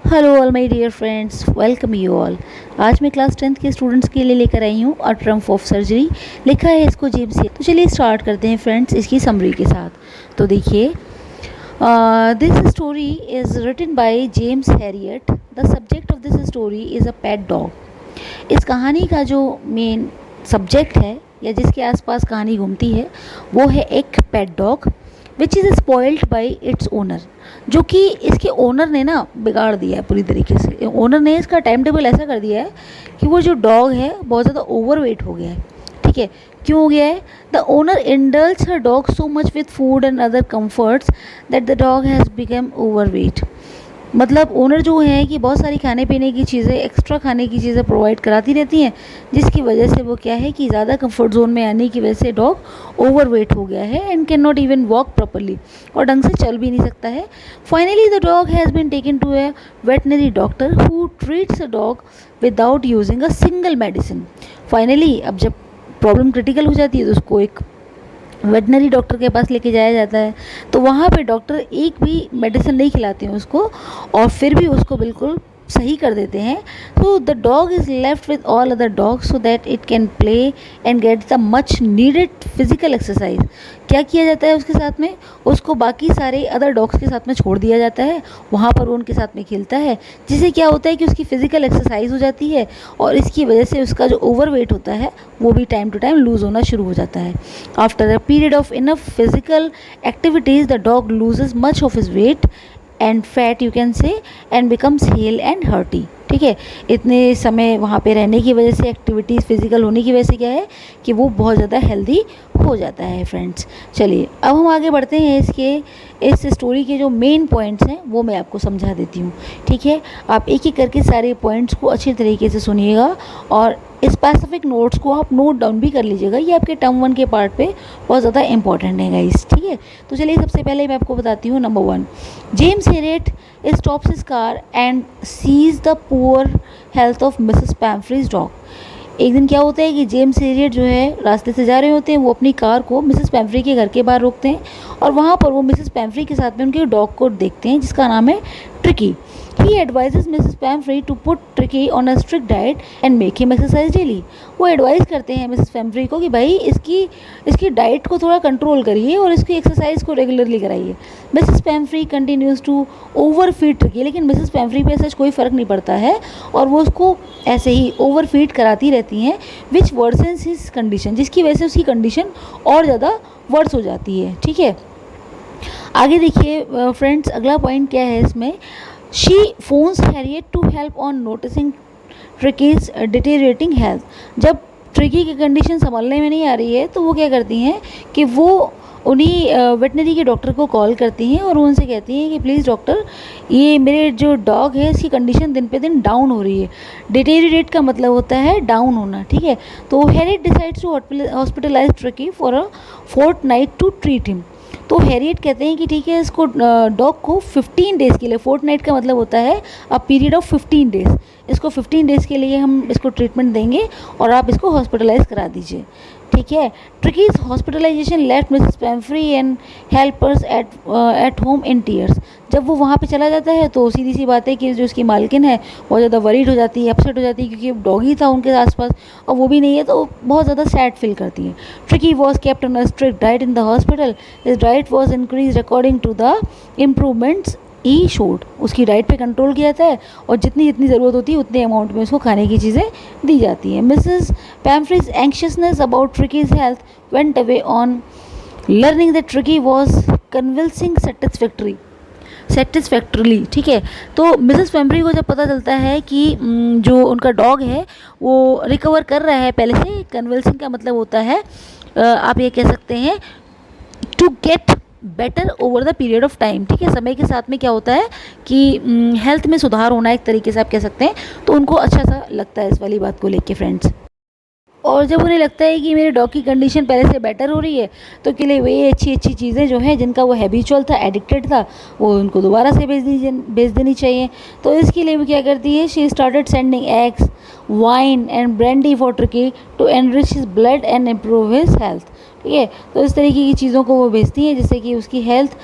Hello all my dear friends, welcome you all. आज मैं class 10th के students के लिए लेकर आई हूँ अ ट्रम्प ऑफ सर्जरी। लिखा है इसको जेम्स से। तो चलिए स्टार्ट करते हैं फ्रेंड्स इसकी समरी के साथ। तो देखिए, this story is written by James Herriot. The subject of this story is a pet dog. इस कहानी का जो मेन सब्जेक्ट है या जिसके आसपास कहानी घूमती है वो है एक pet dog which is spoiled by its owner, जो कि इसके ओनर ने ना बिगाड़ दिया है पूरी तरीके से। ओनर ने इसका टाइम टेबल ऐसा कर दिया है कि वो जो डॉग है बहुत ज़्यादा ओवरवेट हो गया है। ठीक है, क्यों हो गया है? The owner indulge her dog so much with food and other comforts that the dog has become overweight. मतलब ओनर जो है कि बहुत सारी खाने पीने की चीज़ें, एक्स्ट्रा खाने की चीज़ें प्रोवाइड कराती रहती हैं, जिसकी वजह से वो क्या है कि ज़्यादा कंफर्ट जोन में आने की वजह से डॉग ओवरवेट हो गया है and can not even walk properly, और ढंग से चल भी नहीं सकता है। Finally the dog has been taken to a veterinary doctor who treats a dog without using a single medicine. Finally अब जब प्रॉब्लम क्रिटिकल हो जाती है तो उसको एक वेटनरी डॉक्टर के पास लेके जाया जाता है। तो वहाँ पे डॉक्टर एक भी मेडिसिन नहीं खिलाते हैं उसको, और फिर भी उसको बिल्कुल सही कर देते हैं। तो the dog is left with all other dogs so that it can play and get the much needed physical exercise. क्या किया जाता है उसके साथ में? उसको बाकी सारे अदर डॉग्स के साथ में छोड़ दिया जाता है, वहाँ पर वो उनके साथ में खेलता है, जिससे क्या होता है कि उसकी फ़िज़िकल एक्सरसाइज हो जाती है, और इसकी वजह से उसका जो ओवरवेट होता है वो भी टाइम टू टाइम लूज़ होना शुरू हो जाता है। After a period of enough physical activities the dog loses much of his weight and fat you can say and becomes hello and hearty. ठीक है, इतने समय वहाँ पे रहने की वजह से, एक्टिविटीज़ फिजिकल होने की वजह से क्या है कि वो बहुत ज़्यादा हेल्दी हो जाता है फ्रेंड्स। चलिए अब हम आगे बढ़ते हैं। इस स्टोरी के जो मेन पॉइंट्स हैं वो मैं आपको समझा देती हूँ। ठीक है, आप एक एक करके सारे पॉइंट्स को अच्छी तरीके से सुनिएगा और स्पेसिफिक नोट्स को आप नोट डाउन भी कर लीजिएगा। ये आपके टर्म 1 के पार्ट पे बहुत ज़्यादा इंपॉर्टेंट है गाइस। ठीक है, तो चलिए सबसे पहले मैं आपको बताती हूँ। Number 1, James Herriot stops his car and sees the poor health of Mrs Pumphrey's dog. एक दिन क्या होता है कि जेम्स हैरियट जो है रास्ते से जा रहे होते हैं, वो अपनी कार को मिसेस पैम्फ्री के घर के बाहर रोकते हैं, और वहाँ पर वो मिसेस पैम्फ्री के साथ में उनके डॉग को देखते हैं जिसका नाम है tricky. He advises Mrs. Pamfrey to put Tricky on a strict diet and make him exercise daily। वो एडवाइस करते हैं मिसेस पैम्फ्री को कि भाई इसकी डाइट को थोड़ा कंट्रोल करिए और इसकी एक्सरसाइज को रेगुलरली कराइए। Mrs Pumphrey continues to overfeed Tricky, लेकिन मिसेस पैम्फ्री पे ऐसा कोई फ़र्क नहीं पड़ता है और वो उसको ऐसे ही ओवर फीड कराती रहती हैं, विच वर्सन्स हिज कंडीशन, जिसकी वजह से उसकी कंडीशन और ज़्यादा वर्स हो जाती है। ठीक है, आगे देखिए फ्रेंड्स, अगला पॉइंट क्या है इसमें। She phones Harriet to help on noticing Tricky's deteriorating health। जब ट्रिकी की कंडीशन संभालने में नहीं आ रही है तो वो क्या करती हैं कि वो उन्हीं वेटनरी के डॉक्टर को कॉल करती हैं और उनसे कहती हैं कि प्लीज़ डॉक्टर, ये मेरे जो डॉग है इसकी कंडीशन दिन पे दिन डाउन हो रही है। डिटेरियोरेट का मतलब होता है डाउन होना। ठीक है, तो Herriot decides to hospitalise Tricky for a fortnight to treat him. तो हैरियट कहते हैं कि ठीक है, इसको डॉग को 15 डेज़ के लिए, फोर्टनाइट का मतलब होता है अ पीरियड ऑफ 15 डेज़, इसको 15 डेज़ के लिए हम इसको ट्रीटमेंट देंगे और आप इसको हॉस्पिटलाइज करा दीजिए। ठीक है, Tricky's hospitalisation left Mrs Pumphrey and helpers at home in tears. जब वो वहाँ पे चला जाता है तो सीधी सी बात है कि जो उसकी मालकिन है बहुत ज़्यादा वरीड हो जाती है, अपसेट हो जाती है, क्योंकि डॉगी था उनके आसपास और वो भी नहीं है, तो बहुत ज़्यादा सैड फील करती है। Tricky was kept on a strict diet in the hospital. His diet was increase according to the improvements he showed. उसकी डाइट पे कंट्रोल किया जाता है और जितनी जितनी ज़रूरत होती है उतने अमाउंट में उसको खाने की चीज़ें दी जाती हैं। Mrs Pumphrey's anxiousness about Tricki's health went away on learning that Tricki was convalescing satisfactorily. ठीक है, तो मिसेस पैम्फ्री को जब पता चलता है कि जो उनका डॉग है वो रिकवर कर रहा है पहले से, कन्विल्सिंग का मतलब होता है आप ये कह सकते हैं to get better over the period of time. ठीक है, समय के साथ में क्या होता है कि हेल्थ में सुधार होना, एक तरीके से आप कह सकते हैं, तो उनको अच्छा सा लगता है इस वाली बात को लेके फ्रेंड्स। और जब उन्हें लगता है कि मेरे डॉग की कंडीशन पहले से बेटर हो रही है तो के लिए वे अच्छी अच्छी चीज़ें जो हैं जिनका वो हैबिचुअल था, एडिक्टेड था, वो उनको दोबारा से भेज देनी चाहिए। तो इसके लिए वो क्या करती है, she started sending eggs, wine and brandy for Tricky to enrich his blood and improve his health. ठीक है, तो इस तरीके की चीज़ों को वो भेजती हैं जिससे कि उसकी हेल्थ,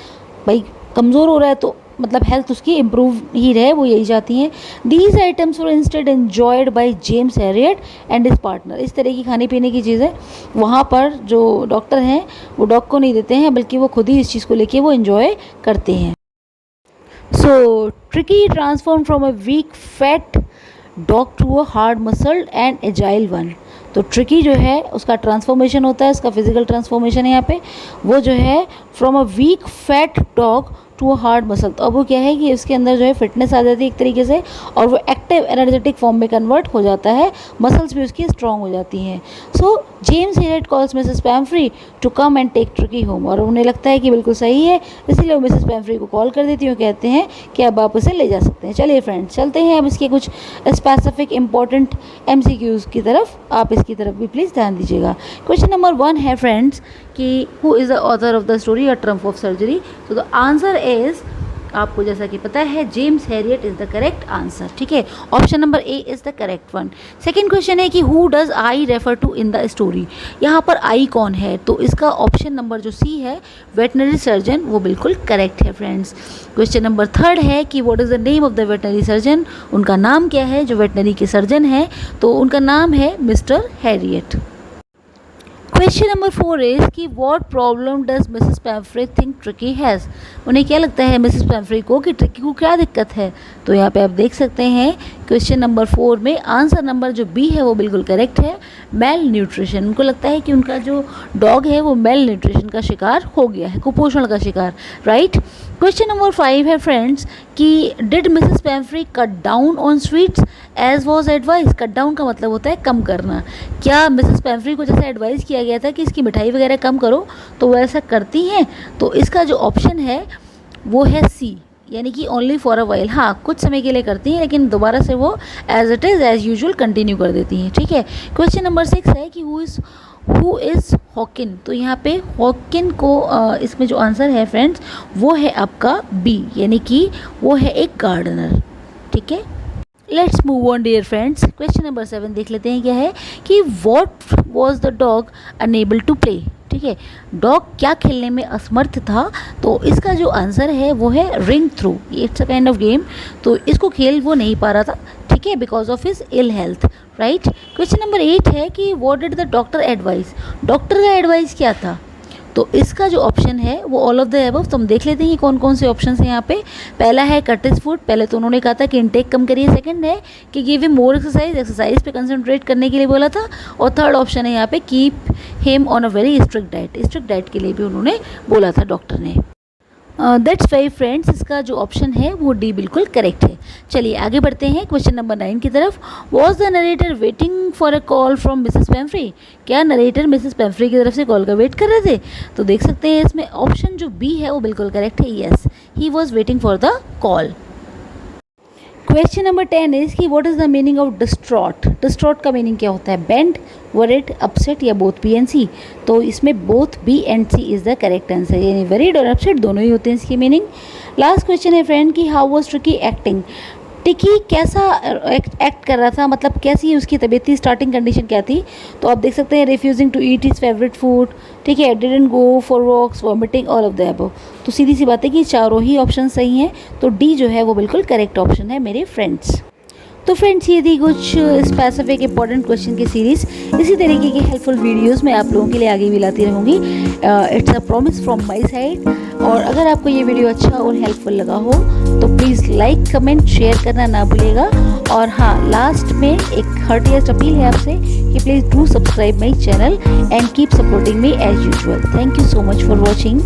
भाई कमज़ोर हो रहा है तो मतलब हेल्थ उसकी इम्प्रूव ही रहे, वो यही चाहती हैं। These items were instead enjoyed by James Harriet and his partner. इस तरह की खाने पीने की चीज़ें वहाँ पर जो डॉक्टर हैं वो डॉग को नहीं देते हैं, बल्कि वो खुद ही इस चीज़ को लेके वो इन्जॉय करते हैं। So Tricki transform from a weak fat dog to a hard muscled and agile one. तो ट्रिकी जो है उसका ट्रांसफॉर्मेशन होता है, उसका फिजिकल ट्रांसफॉर्मेशन है यहाँ पे, वो जो है from a weak fat dog to a hard muscle. तो अब वो क्या है कि उसके अंदर जो है फिटनेस आ जाती है एक तरीके से, और वो एक्टिव एनर्जेटिक फॉर्म में कन्वर्ट हो जाता है, मसल्स भी उसकी स्ट्रॉन्ग हो जाती हैं। So James Herriot calls Mrs Pumphrey to come and take Tricky home, और उन्हें लगता है कि बिल्कुल सही है, इसलिए वो मिसेस पैम्फ्री को कॉल कर देती हैं, कहते हैं कि अब आप उसे ले जा सकते हैं। चलिए फ्रेंड्स चलते हैं अब इसके कुछ स्पेसिफिक इंपॉर्टेंट MCQs की तरफ, आप इसकी तरफ भी प्लीज़ ध्यान दीजिएगा। क्वेश्चन नंबर 1 है फ्रेंड्स कि who is the author of the story a triumph of surgery. तो द आंसर इज़, आपको जैसा कि पता है, James Herriot is the correct answer. ठीक है, option number A is the correct one. Second question है कि who does I refer to in the story. यहाँ पर आई कौन है, तो इसका ऑप्शन नंबर जो सी है, वेटनरी सर्जन, वो बिल्कुल करेक्ट है फ्रेंड्स। क्वेश्चन नंबर 3 है कि what is the name of the veterinary surgeon. उनका नाम क्या है, जो वेटनरी के सर्जन है, तो उनका नाम है Mr Herriot. Question number 4 is कि what problem does Mrs Pumphrey think Tricki has. उन्हें क्या लगता है मिसेस पैम्फ्रे को कि ट्रिकी को क्या दिक्कत है। तो यहाँ पे आप देख सकते हैं क्वेश्चन नंबर 4 में आंसर नंबर जो बी है वो बिल्कुल करेक्ट है, मेल न्यूट्रिशन। उनको लगता है कि उनका जो डॉग है वो मेल न्यूट्रिशन का शिकार हो गया है, कुपोषण का शिकार, राइट। क्वेश्चन नंबर 5 है फ्रेंड्स कि did Mrs Pumphrey cut down on sweets as was advice. Cut down का मतलब होता है कम करना। क्या मिसेस पैम्फ्री को जैसे एडवाइस किया गया था कि इसकी मिठाई वगैरह कम करो, तो वो ऐसा करती हैं। तो इसका जो ऑप्शन है वो है सी, यानी कि ओनली फॉर अ वाइल। हाँ, कुछ समय के लिए करती हैं, लेकिन दोबारा से वो as it is as usual continue कर देती हैं। ठीक है, क्वेश्चन नंबर 6 है कि हु इज़ हॉकिन। तो यहाँ पे हॉकिन को इसमें जो आंसर है फ्रेंड्स वो है आपका बी, यानी कि वो है एक गार्डनर। ठीक है, let's move on dear friends. Question number 7 देख लेते हैं क्या है कि what was the dog unable to play. ठीक है, डॉग क्या खेलने में असमर्थ था। तो इसका जो आंसर है वो है ring through. It's a kind of game, तो इसको खेल वो नहीं पा रहा था, ठीक है, because of his ill health, right. Question number 8 है कि what did the doctor advice. Doctor का एडवाइस क्या था। तो इसका जो ऑप्शन है वो ऑल ऑफ द अबव। तो हम देख लेते हैं कि कौन कौन से ऑप्शन हैं यहाँ पे। पहला है कट हिज फूड, पहले तो उन्होंने कहा था कि इनटेक कम करिए। सेकंड है कि give him more exercise, exercise पे कंसंट्रेट करने के लिए बोला था। और थर्ड ऑप्शन है यहाँ पे keep him on a very strict diet, strict diet के लिए भी उन्होंने बोला था डॉक्टर ने। दैट्स वाई फ्रेंड्स, इसका जो ऑप्शन है वो डी बिल्कुल करेक्ट है। चलिए आगे बढ़ते हैं क्वेश्चन नंबर 9 की तरफ। Was the narrator waiting for a call from Mrs Pomfrey. क्या नरेटर मिसेस पैम्फ्री की तरफ से कॉल का वेट कर रहे थे। तो देख सकते हैं इसमें ऑप्शन जो बी है वो बिल्कुल करेक्ट है, yes, he was waiting for the call. Question number 10 is कि what is the meaning of distraught. Distraught का मीनिंग क्या होता है, बेंड, वरिड, अपसेट या बोथ बी एंड सी। तो इसमें both B and C is the correct answer, यानी worried और अपसेट दोनों ही होते हैं इसकी मीनिंग। लास्ट क्वेश्चन है फ्रेंड कि how was Tricki acting. Tricki कैसा एक्ट कर रहा था, मतलब कैसी उसकी तबीयत थी, स्टार्टिंग कंडीशन क्या थी। तो आप देख सकते हैं refusing to eat his favourite food, ठीक है, didn't go for walks, vomiting, all of the above. तो सीधी सी बात है कि चारों ही ऑप्शन सही हैं, तो डी जो है वो बिल्कुल करेक्ट ऑप्शन है मेरे फ्रेंड्स। तो फ्रेंड्स ये थी कुछ स्पेसिफिक इंपॉर्टेंट क्वेश्चन की सीरीज़। इसी तरीके की हेल्पफुल वीडियोस मैं आप लोगों के लिए आगे भी लाती रहूँगी। It's a promise from my side. और अगर आपको ये वीडियो अच्छा और हेल्पफुल लगा हो तो प्लीज़ लाइक, कमेंट, शेयर करना ना भूलिएगा। और हाँ, लास्ट में एक हार्टिएस्ट अपील है आपसे कि please do subscribe my channel and keep supporting me as usual. Thank you so much for watching.